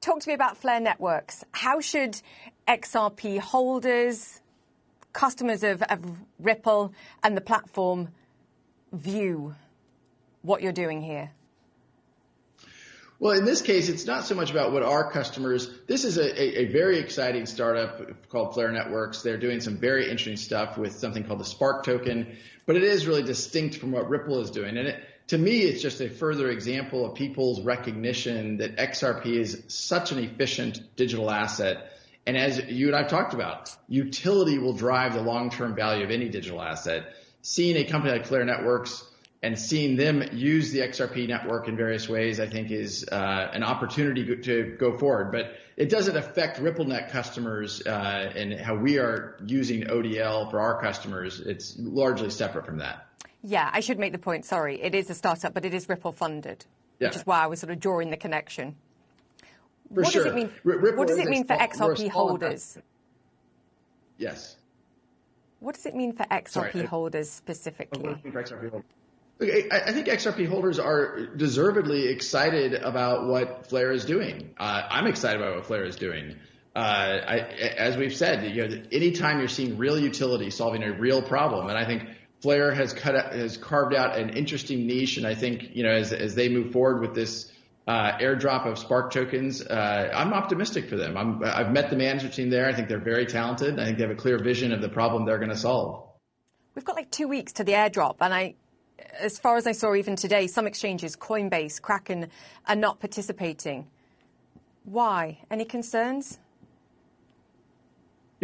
talk to me about Flare Networks. How should XRP holders, customers of Ripple and the platform view what you're doing here? Well, in this case, it's not so much about what our customers, this is a very exciting startup called Flare Networks. They're doing some very interesting stuff with something called the Spark token, but it is really distinct from what Ripple is doing. And to me, it's just a further example of people's recognition that XRP is such an efficient digital asset. And as you and I've talked about, utility will drive the long-term value of any digital asset. Seeing a company like Flare Networks and seeing them use the XRP network in various ways, I think is an opportunity to go forward. But it doesn't affect RippleNet customers and how we are using ODL for our customers. It's largely separate from that. Yeah, I should make the point, sorry. It is a startup, but it is Ripple funded, which is why I was sort of drawing the connection. For sure. What does it mean for XRP holders? Yes. What does it mean for XRP holders specifically? What does it mean for XRP holders? I think XRP holders are deservedly excited about what Flare is doing. I'm excited about what Flare is doing. As we've said, anytime you're seeing real utility solving a real problem, and I think Flare has carved out an interesting niche. And I think as they move forward with this airdrop of Spark tokens, I'm optimistic for them. I've met the management team there. I think they're very talented. I think they have a clear vision of the problem they're going to solve. We've got like 2 weeks to the airdrop, and as far as I saw even today, some exchanges, Coinbase, Kraken, are not participating. Why? Any concerns?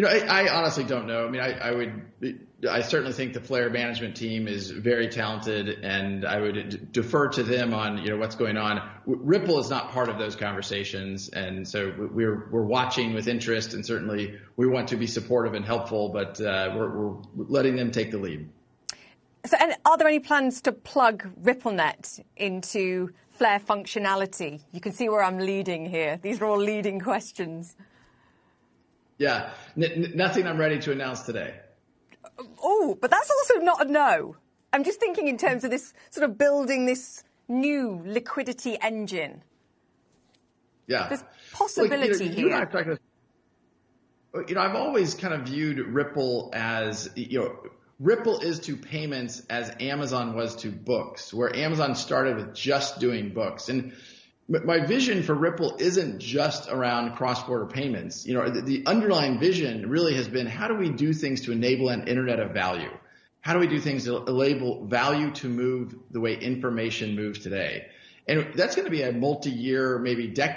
I honestly don't know. I mean, I certainly think the Flare management team is very talented, and I would defer to them on, what's going on. Ripple is not part of those conversations, and so we're watching with interest, and certainly we want to be supportive and helpful, but we're letting them take the lead. So, and are there any plans to plug RippleNet into Flare functionality? You can see where I'm leading here. These are all leading questions. Yeah, nothing I'm ready to announce today. Oh, but that's also not a no. I'm just thinking in terms of this sort of building this new liquidity engine. Yeah. There's possibility here. You and I have talked about, I've always kind of viewed Ripple as, Ripple is to payments as Amazon was to books, where Amazon started with just doing books. And my vision for Ripple isn't just around cross-border payments. The underlying vision really has been, how do we do things to enable an internet of value? How do we do things to enable value to move the way information moves today? And that's going to be a multi-year, maybe decade